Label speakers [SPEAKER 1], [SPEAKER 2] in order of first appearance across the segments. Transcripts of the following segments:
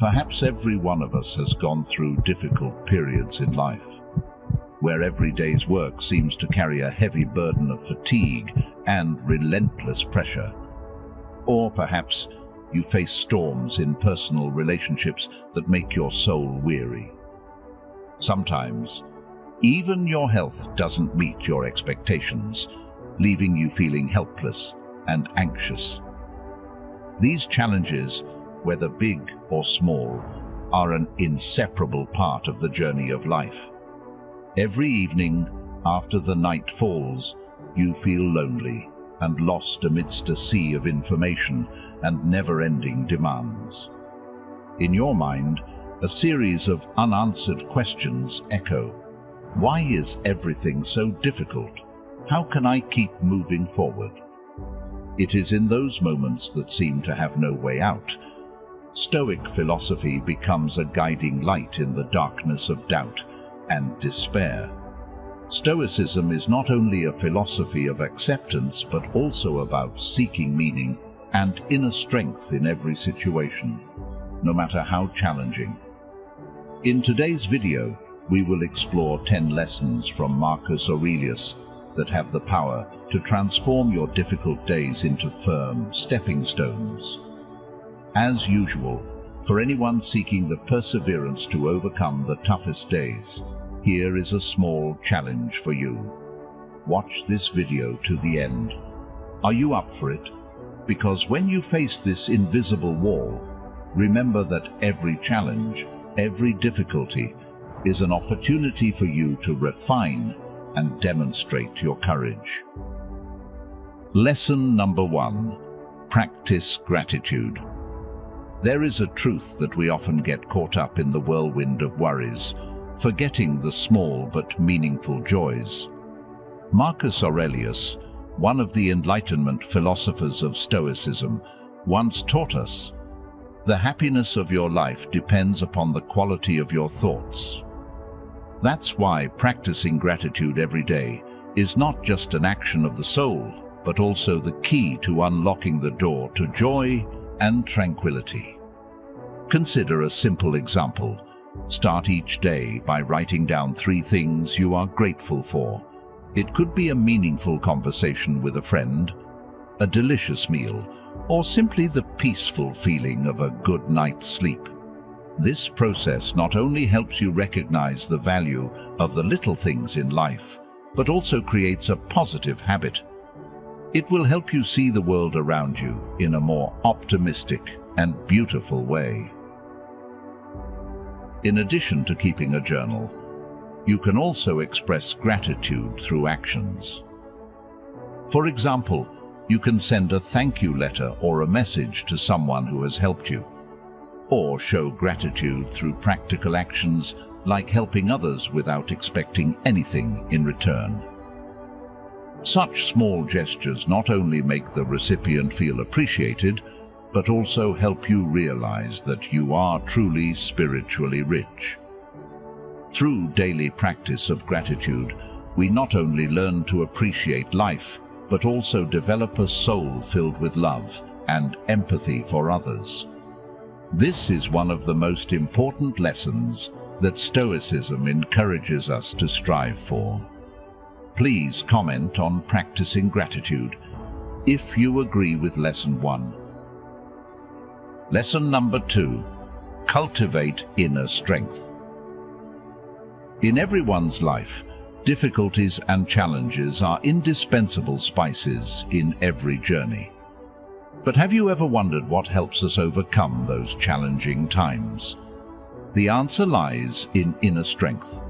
[SPEAKER 1] Perhaps every one of us has gone through difficult periods in life, where every day's work seems to carry a heavy burden of fatigue and relentless pressure. Or perhaps you face storms in personal relationships that make your soul weary. Sometimes, even your health doesn't meet your expectations, leaving you feeling helpless and anxious. These challenges, whether big or small, are an inseparable part of the journey of life. Every evening, after the night falls, you feel lonely and lost amidst a sea of information and never-ending demands. In your mind, a series of unanswered questions echo. Why is everything so difficult? How can I keep moving forward? It is in those moments that seem to have no way out. Stoic philosophy becomes a guiding light in the darkness of doubt and despair. Stoicism is not only a philosophy of acceptance, but also about seeking meaning and inner strength in every situation, no matter how challenging. In today's video, we will explore 10 lessons from Marcus Aurelius that have the power to transform your difficult days into firm stepping stones. As usual, for anyone seeking the perseverance to overcome the toughest days, here is a small challenge for you. Watch this video to the end. Are you up for it? Because when you face this invisible wall, remember that every challenge, every difficulty, is an opportunity for you to refine and demonstrate your courage. Lesson number 1. Practice gratitude. There is a truth that we often get caught up in the whirlwind of worries, forgetting the small but meaningful joys. Marcus Aurelius, one of the Enlightenment philosophers of Stoicism, once taught us, "The happiness of your life depends upon the quality of your thoughts." That's why practicing gratitude every day is not just an action of the soul, but also the key to unlocking the door to joy and tranquility. Consider a simple example. Start each day by writing down 3 things you are grateful for. It could be a meaningful conversation with a friend, a delicious meal, or simply the peaceful feeling of a good night's sleep. This process not only helps you recognize the value of the little things in life, but also creates a positive habit. It will help you see the world around you in a more optimistic and beautiful way. In addition to keeping a journal, you can also express gratitude through actions. For example, you can send a thank you letter or a message to someone who has helped you, or show gratitude through practical actions like helping others without expecting anything in return. Such small gestures not only make the recipient feel appreciated, but also help you realize that you are truly spiritually rich. Through daily practice of gratitude, we not only learn to appreciate life, but also develop a soul filled with love and empathy for others. This is one of the most important lessons that Stoicism encourages us to strive for. Please comment on practicing gratitude if you agree with Lesson 1. Lesson number 2. Cultivate inner strength. In everyone's life, difficulties and challenges are indispensable spices in every journey. But have you ever wondered what helps us overcome those challenging times? The answer lies in inner strength.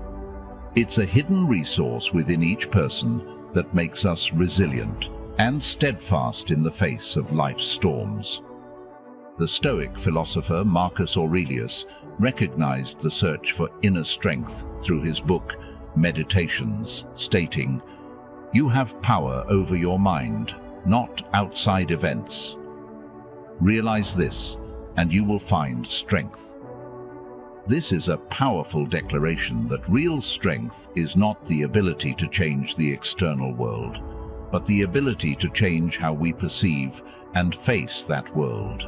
[SPEAKER 1] It's a hidden resource within each person that makes us resilient and steadfast in the face of life's storms. The Stoic philosopher Marcus Aurelius recognized the search for inner strength through his book, Meditations, stating, "You have power over your mind, not outside events. Realize this, and you will find strength." This is a powerful declaration that real strength is not the ability to change the external world, but the ability to change how we perceive and face that world.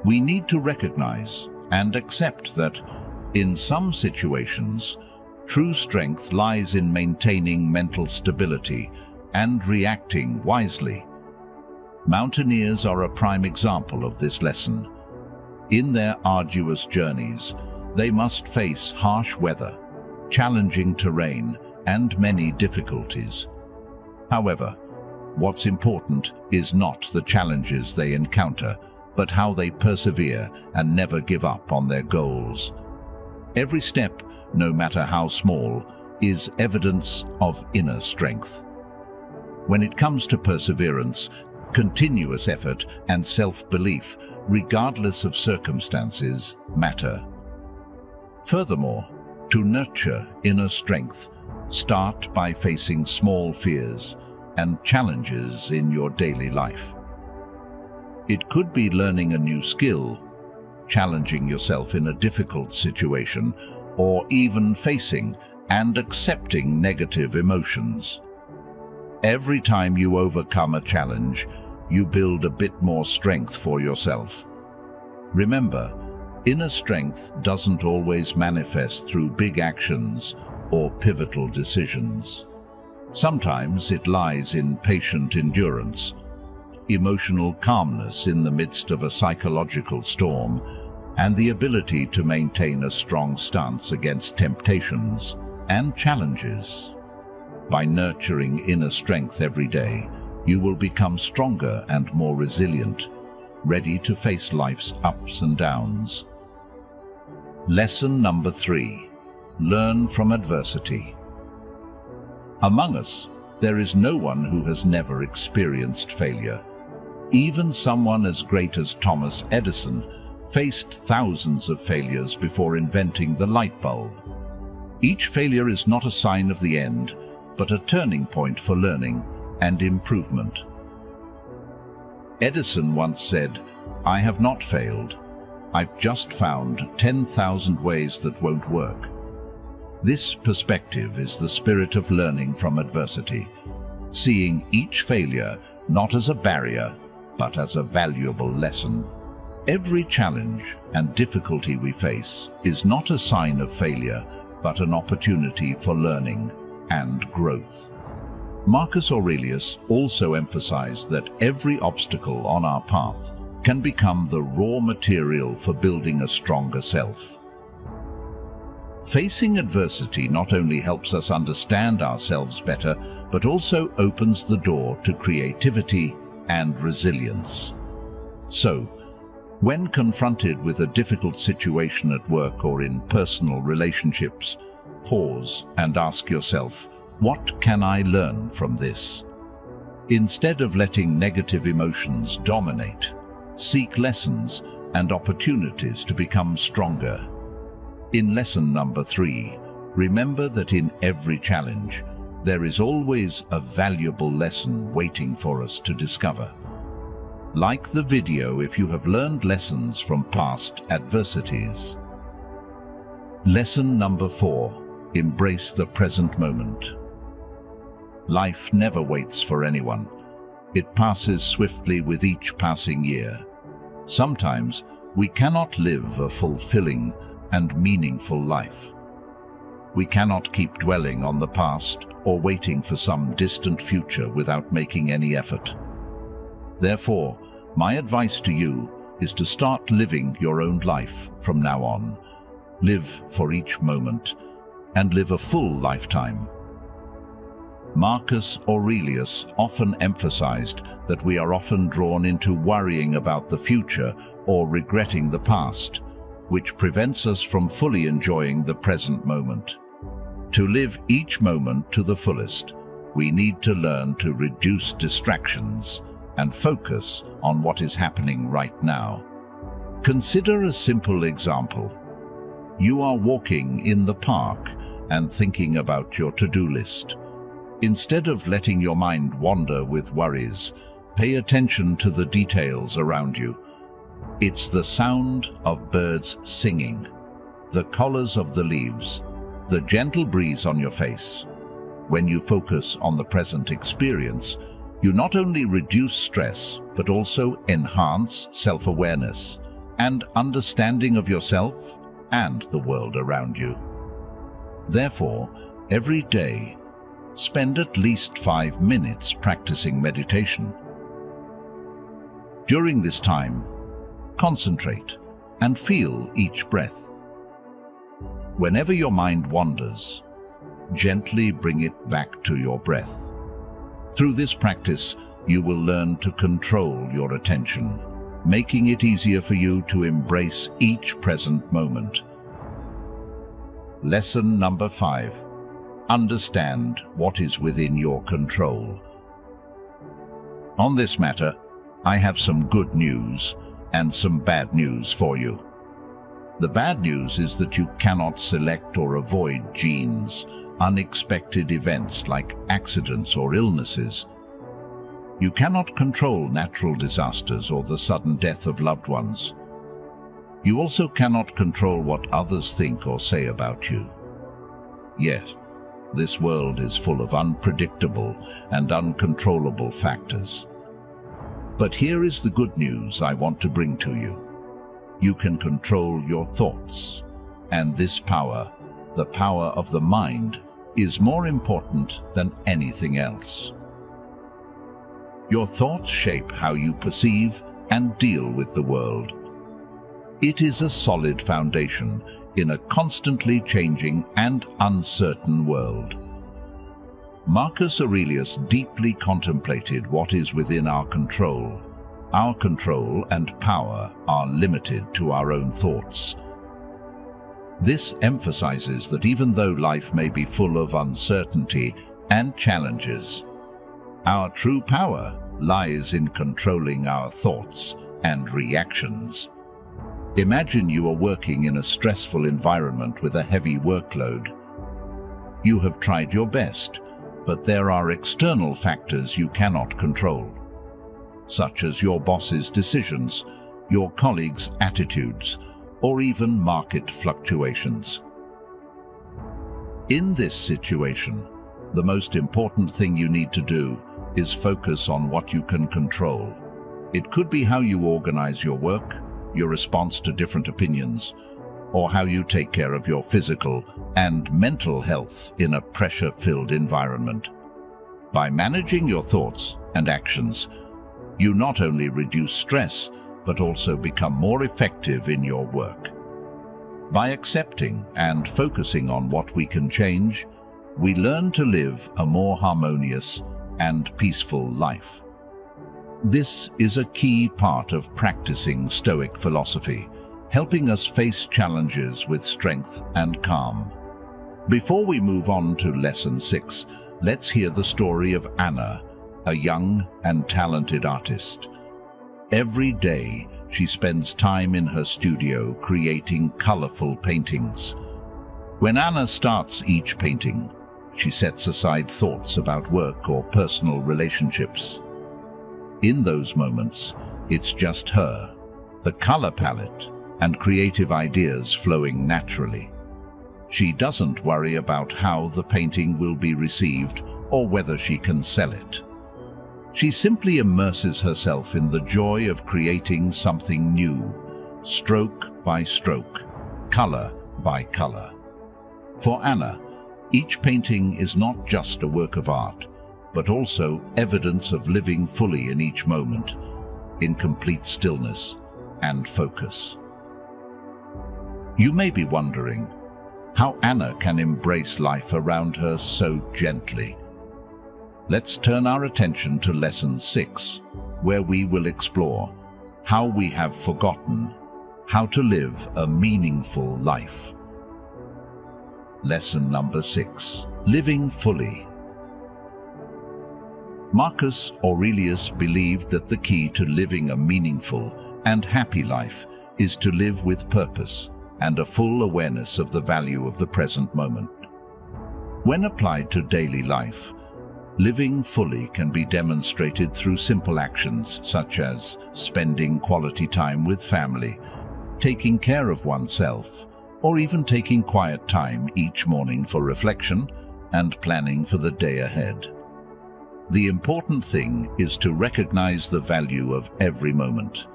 [SPEAKER 1] We need to recognize and accept that, in some situations, true strength lies in maintaining mental stability and reacting wisely. Mountaineers are a prime example of this lesson. In their arduous journeys, they must face harsh weather, challenging terrain, and many difficulties. However, what's important is not the challenges they encounter, but how they persevere and never give up on their goals. Every step, no matter how small, is evidence of inner strength. When it comes to perseverance, continuous effort and self-belief, regardless of circumstances, matter. Furthermore, to nurture inner strength, start by facing small fears and challenges in your daily life. It could be learning a new skill, challenging yourself in a difficult situation, or even facing and accepting negative emotions. Every time you overcome a challenge, you build a bit more strength for yourself. Remember, inner strength doesn't always manifest through big actions or pivotal decisions. Sometimes it lies in patient endurance, emotional calmness in the midst of a psychological storm, and the ability to maintain a strong stance against temptations and challenges. By nurturing inner strength every day, you will become stronger and more resilient, ready to face life's ups and downs. Lesson number 3. Learn from adversity. Among us, there is no one who has never experienced failure. Even someone as great as Thomas Edison faced thousands of failures before inventing the light bulb. Each failure is not a sign of the end, but a turning point for learning and improvement. Edison once said, "I have not failed. I've just found 10,000 ways that won't work." This perspective is the spirit of learning from adversity, seeing each failure not as a barrier, but as a valuable lesson. Every challenge and difficulty we face is not a sign of failure, but an opportunity for learning and growth. Marcus Aurelius also emphasized that every obstacle on our path can become the raw material for building a stronger self. Facing adversity not only helps us understand ourselves better, but also opens the door to creativity and resilience. So, when confronted with a difficult situation at work or in personal relationships, pause and ask yourself, what can I learn from this? Instead of letting negative emotions dominate, seek lessons and opportunities to become stronger. In lesson number 3, remember that in every challenge, there is always a valuable lesson waiting for us to discover. Like the video if you have learned lessons from past adversities. Lesson number 4, embrace the present moment. Life never waits for anyone. It passes swiftly with each passing year. Sometimes we cannot live a fulfilling and meaningful life. We cannot keep dwelling on the past or waiting for some distant future without making any effort. Therefore, my advice to you is to start living your own life from now on. Live for each moment and live a full lifetime. Marcus Aurelius often emphasized that we are often drawn into worrying about the future or regretting the past, which prevents us from fully enjoying the present moment. To live each moment to the fullest, we need to learn to reduce distractions and focus on what is happening right now. Consider a simple example. You are walking in the park and thinking about your to-do list. Instead of letting your mind wander with worries, pay attention to the details around you. It's the sound of birds singing, the colors of the leaves, the gentle breeze on your face. When you focus on the present experience, you not only reduce stress, but also enhance self-awareness, and understanding of yourself and the world around you. Therefore, every day, spend at least 5 minutes practicing meditation. During this time, concentrate and feel each breath. Whenever your mind wanders, gently bring it back to your breath. Through this practice, you will learn to control your attention, making it easier for you to embrace each present moment. Lesson number 5. Understand what is within your control. On this matter, I have some good news and some bad news for you. The bad news is that you cannot select or avoid genes, unexpected events like accidents or illnesses. You cannot control natural disasters or the sudden death of loved ones. You also cannot control what others think or say about you. Yes, this world is full of unpredictable and uncontrollable factors. But here is the good news I want to bring to you. You can control your thoughts, and this power, the power of the mind, is more important than anything else. Your thoughts shape how you perceive and deal with the world. It is a solid foundation in a constantly changing and uncertain world. Marcus Aurelius deeply contemplated what is within our control. Our control and power are limited to our own thoughts. This emphasizes that even though life may be full of uncertainty and challenges, our true power lies in controlling our thoughts and reactions. Imagine you are working in a stressful environment with a heavy workload. You have tried your best, but there are external factors you cannot control, such as your boss's decisions, your colleagues' attitudes, or even market fluctuations. In this situation, the most important thing you need to do is focus on what you can control. It could be how you organize your work, your response to different opinions, or how you take care of your physical and mental health in a pressure-filled environment. By managing your thoughts and actions, you not only reduce stress, but also become more effective in your work. By accepting and focusing on what we can change, we learn to live a more harmonious and peaceful life. This is a key part of practicing Stoic philosophy, helping us face challenges with strength and calm. Before we move on to Lesson 6, let's hear the story of Anna, a young and talented artist. Every day, she spends time in her studio creating colorful paintings. When Anna starts each painting, she sets aside thoughts about work or personal relationships. In those moments, it's just her, the color palette, and creative ideas flowing naturally. She doesn't worry about how the painting will be received or whether she can sell it. She simply immerses herself in the joy of creating something new, stroke by stroke, color by color. For Anna, each painting is not just a work of art, but also evidence of living fully in each moment, in complete stillness and focus. You may be wondering how Anna can embrace life around her so gently. Let's turn our attention to Lesson 6, where we will explore how we have forgotten how to live a meaningful life. Lesson number 6, Living Fully. Marcus Aurelius believed that the key to living a meaningful and happy life is to live with purpose and a full awareness of the value of the present moment. When applied to daily life, living fully can be demonstrated through simple actions such as spending quality time with family, taking care of oneself, or even taking quiet time each morning for reflection and planning for the day ahead. The important thing is to recognize the value of every moment,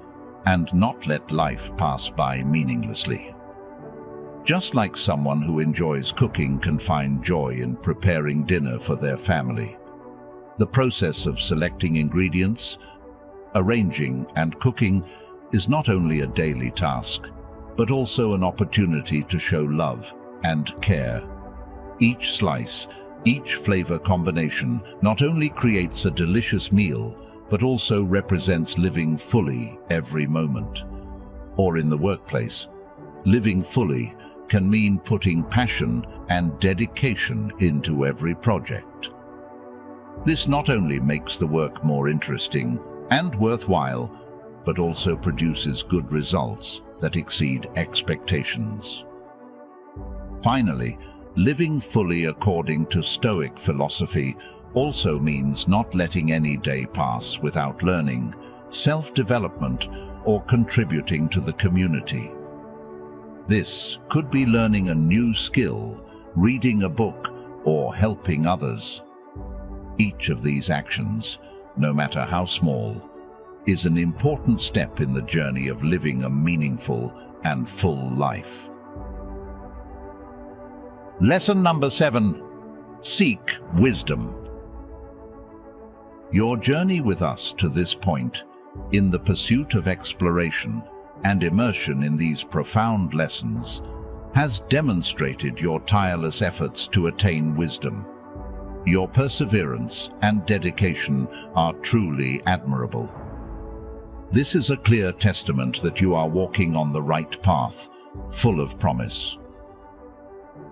[SPEAKER 1] and not let life pass by meaninglessly. Just like someone who enjoys cooking can find joy in preparing dinner for their family, the process of selecting ingredients, arranging, and cooking is not only a daily task, but also an opportunity to show love and care. Each slice, each flavor combination not only creates a delicious meal, but also represents living fully every moment. Or in the workplace, living fully can mean putting passion and dedication into every project. This not only makes the work more interesting and worthwhile, but also produces good results that exceed expectations. Finally, living fully according to Stoic philosophy also means not letting any day pass without learning, self-development, or contributing to the community. This could be learning a new skill, reading a book, or helping others. Each of these actions, no matter how small, is an important step in the journey of living a meaningful and full life. Lesson number 7. Seek wisdom. Your journey with us to this point, in the pursuit of exploration and immersion in these profound lessons, has demonstrated your tireless efforts to attain wisdom. Your perseverance and dedication are truly admirable. This is a clear testament that you are walking on the right path, full of promise.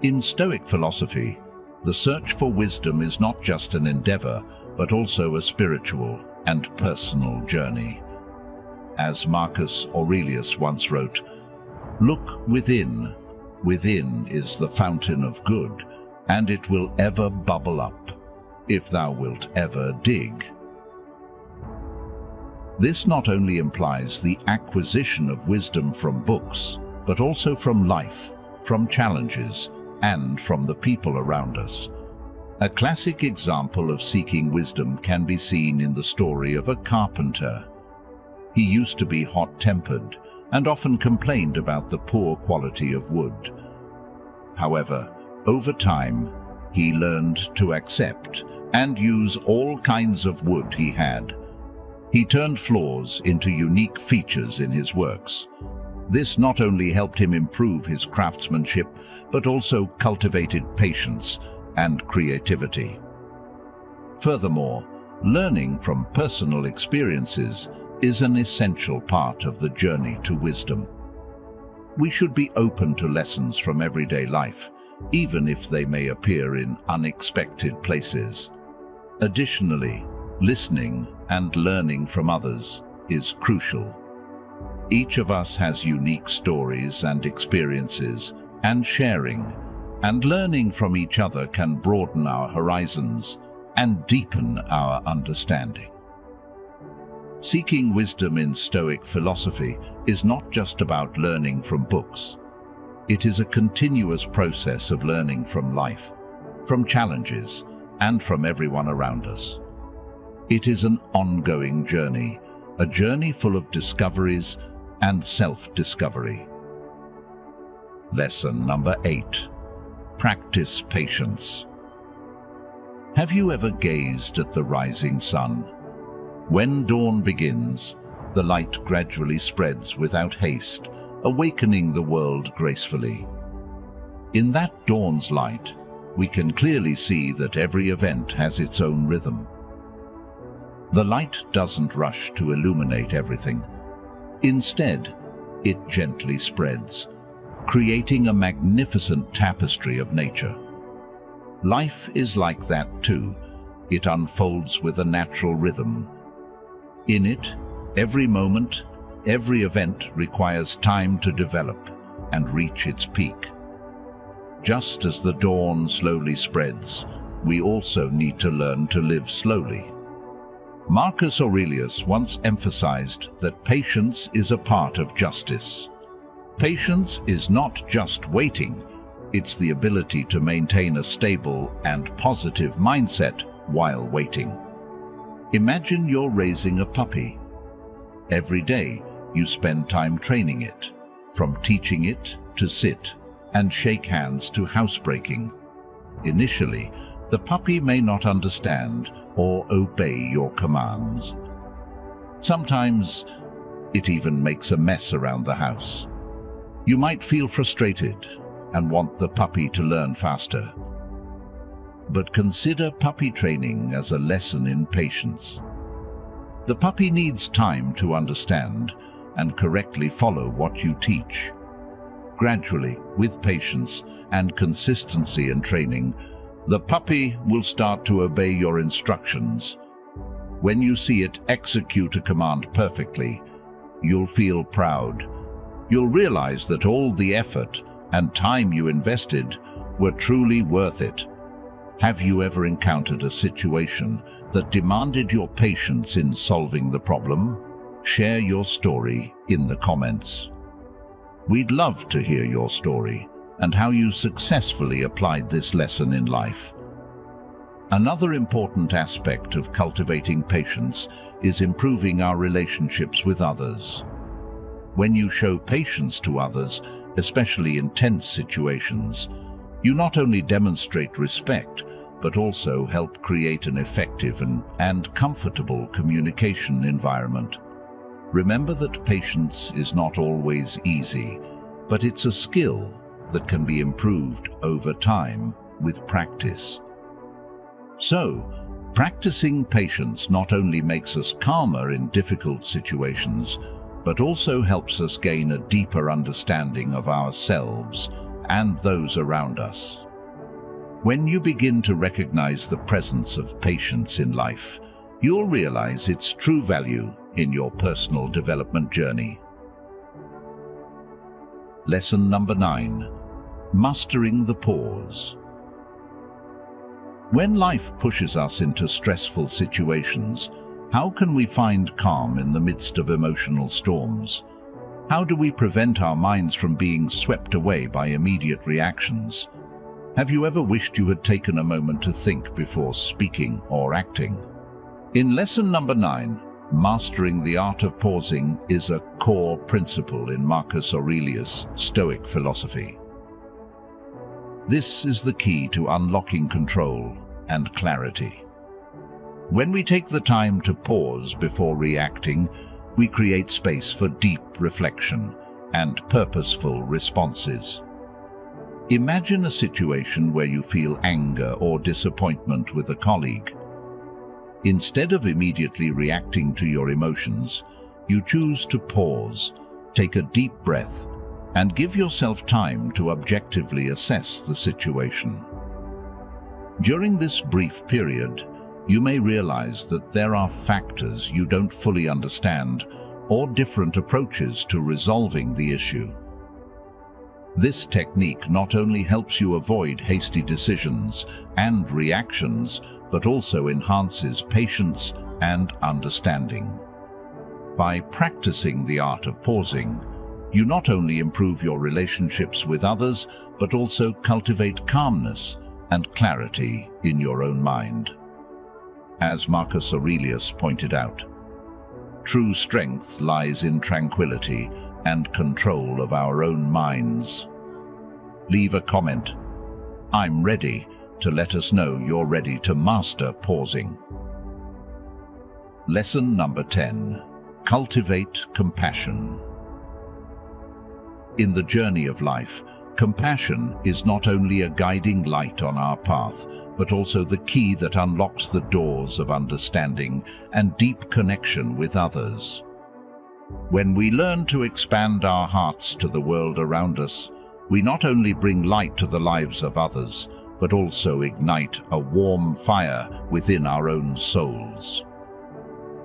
[SPEAKER 1] In Stoic philosophy, the search for wisdom is not just an endeavor, but also a spiritual and personal journey. As Marcus Aurelius once wrote, "Look within. Within is the fountain of good, and it will ever bubble up, if thou wilt ever dig." This not only implies the acquisition of wisdom from books, but also from life, from challenges, and from the people around us. A classic example of seeking wisdom can be seen in the story of a carpenter. He used to be hot-tempered and often complained about the poor quality of wood. However, over time, he learned to accept and use all kinds of wood he had. He turned flaws into unique features in his works. This not only helped him improve his craftsmanship, but also cultivated patience and creativity. Furthermore, learning from personal experiences is an essential part of the journey to wisdom. We should be open to lessons from everyday life, even if they may appear in unexpected places. Additionally, listening and learning from others is crucial. Each of us has unique stories and experiences, and sharing and learning from each other can broaden our horizons and deepen our understanding. Seeking wisdom in Stoic philosophy is not just about learning from books. It is a continuous process of learning from life, from challenges, and from everyone around us. It is an ongoing journey, a journey full of discoveries and self-discovery. Lesson number 8. Practice patience. Have you ever gazed at the rising sun? When dawn begins, the light gradually spreads without haste, awakening the world gracefully. In that dawn's light, we can clearly see that every event has its own rhythm. The light doesn't rush to illuminate everything. Instead, it gently spreads, creating a magnificent tapestry of nature. Life is like that too. It unfolds with a natural rhythm. In it, every moment, every event requires time to develop and reach its peak. Just as the dawn slowly spreads, we also need to learn to live slowly. Marcus Aurelius once emphasized that patience is a part of justice. Patience is not just waiting, it's the ability to maintain a stable and positive mindset while waiting. Imagine you're raising a puppy. Every day, you spend time training it, from teaching it to sit and shake hands to housebreaking. Initially, the puppy may not understand or obey your commands. Sometimes, it even makes a mess around the house. You might feel frustrated and want the puppy to learn faster. But consider puppy training as a lesson in patience. The puppy needs time to understand and correctly follow what you teach. Gradually, with patience and consistency in training, the puppy will start to obey your instructions. When you see it execute a command perfectly, you'll feel proud. You'll realize that all the effort and time you invested were truly worth it. Have you ever encountered a situation that demanded your patience in solving the problem? Share your story in the comments. We'd love to hear your story and how you successfully applied this lesson in life. Another important aspect of cultivating patience is improving our relationships with others. When you show patience to others, especially in tense situations, you not only demonstrate respect, but also help create an effective and comfortable communication environment. Remember that patience is not always easy, but it's a skill that can be improved over time with practice. So, practicing patience not only makes us calmer in difficult situations, but also helps us gain a deeper understanding of ourselves and those around us. When you begin to recognize the presence of patience in life, you'll realize its true value in your personal development journey. Lesson number 9. Mastering the pause. When life pushes us into stressful situations, how can we find calm in the midst of emotional storms? How do we prevent our minds from being swept away by immediate reactions? Have you ever wished you had taken a moment to think before speaking or acting? In lesson number 9, mastering the art of pausing is a core principle in Marcus Aurelius' Stoic philosophy. This is the key to unlocking control and clarity. When we take the time to pause before reacting, we create space for deep reflection and purposeful responses. Imagine a situation where you feel anger or disappointment with a colleague. Instead of immediately reacting to your emotions, you choose to pause, take a deep breath, and give yourself time to objectively assess the situation. During this brief period, you may realize that there are factors you don't fully understand or different approaches to resolving the issue. This technique not only helps you avoid hasty decisions and reactions, but also enhances patience and understanding. By practicing the art of pausing, you not only improve your relationships with others, but also cultivate calmness and clarity in your own mind. As Marcus Aurelius pointed out, true strength lies in tranquility and control of our own minds. Leave a comment. I'm ready to let us know you're ready to master pausing. Lesson number 10. Cultivate compassion. In the journey of life, compassion is not only a guiding light on our path, but also the key that unlocks the doors of understanding and deep connection with others. When we learn to expand our hearts to the world around us, we not only bring light to the lives of others, but also ignite a warm fire within our own souls.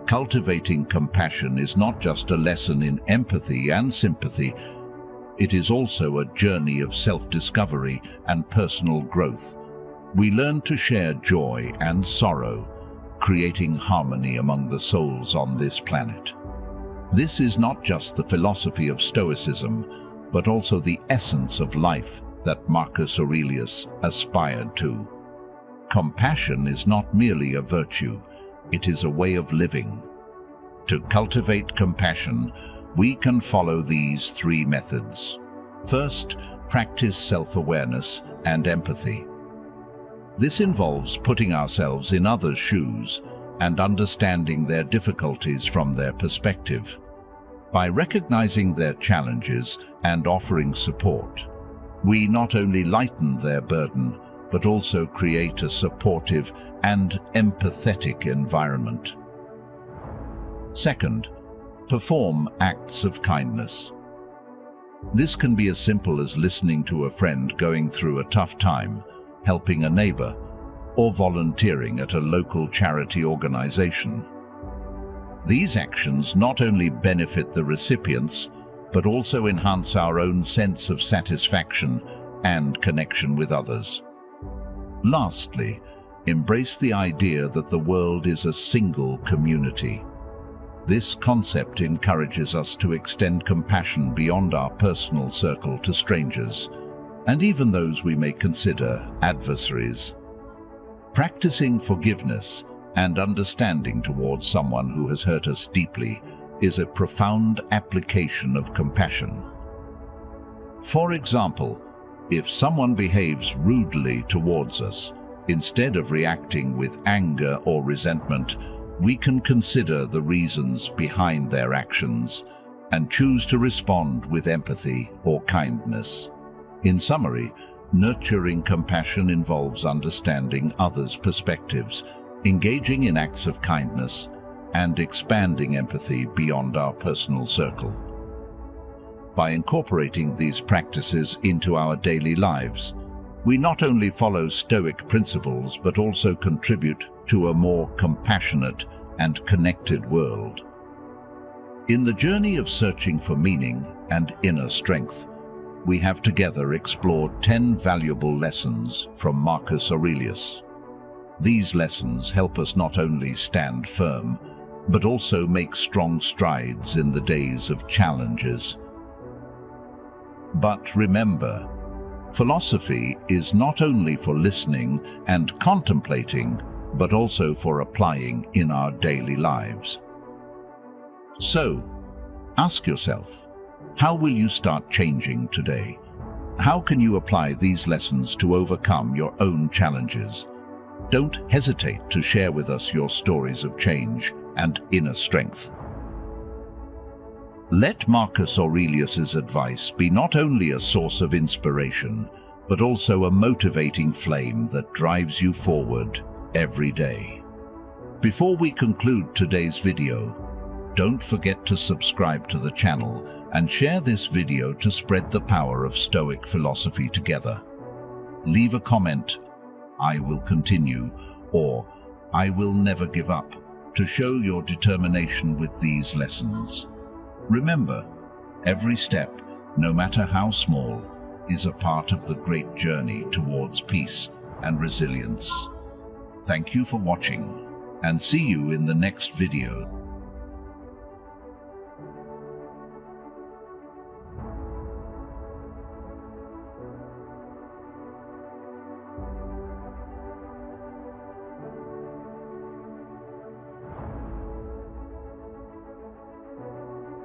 [SPEAKER 1] Cultivating compassion is not just a lesson in empathy and sympathy, it is also a journey of self-discovery and personal growth. We learn to share joy and sorrow, creating harmony among the souls on this planet. This is not just the philosophy of Stoicism, but also the essence of life that Marcus Aurelius aspired to. Compassion is not merely a virtue, it is a way of living. To cultivate compassion, We can follow these 3 methods. First, practice self-awareness and empathy. This involves putting ourselves in others' shoes and understanding their difficulties from their perspective. By recognizing their challenges and offering support, we not only lighten their burden, but also create a supportive and empathetic environment. Second, perform acts of kindness. This can be as simple as listening to a friend going through a tough time, helping a neighbor, or volunteering at a local charity organization. These actions not only benefit the recipients, but also enhance our own sense of satisfaction and connection with others. Lastly, embrace the idea that the world is a single community. This concept encourages us to extend compassion beyond our personal circle to strangers, and even those we may consider adversaries. Practicing forgiveness and understanding towards someone who has hurt us deeply is a profound application of compassion. For example, if someone behaves rudely towards us, instead of reacting with anger or resentment, we can consider the reasons behind their actions and choose to respond with empathy or kindness. In summary, nurturing compassion involves understanding others' perspectives, engaging in acts of kindness, and expanding empathy beyond our personal circle. By incorporating these practices into our daily lives, we not only follow Stoic principles but also contribute to a more compassionate and connected world. In the journey of searching for meaning and inner strength, we have together explored 10 valuable lessons from Marcus Aurelius. These lessons help us not only stand firm, but also make strong strides in the days of challenges. But remember, philosophy is not only for listening and contemplating, but also for applying in our daily lives. So, ask yourself, how will you start changing today? How can you apply these lessons to overcome your own challenges? Don't hesitate to share with us your stories of change and inner strength. Let Marcus Aurelius's advice be not only a source of inspiration, but also a motivating flame that drives you forward every day. Before we conclude today's video, don't forget to subscribe to the channel and share this video to spread the power of Stoic philosophy together. Leave a comment, "I will continue," or "I will never give up," to show your determination with these lessons. Remember, every step, no matter how small, is a part of the great journey towards peace and resilience. Thank you for watching, and see you in the next video.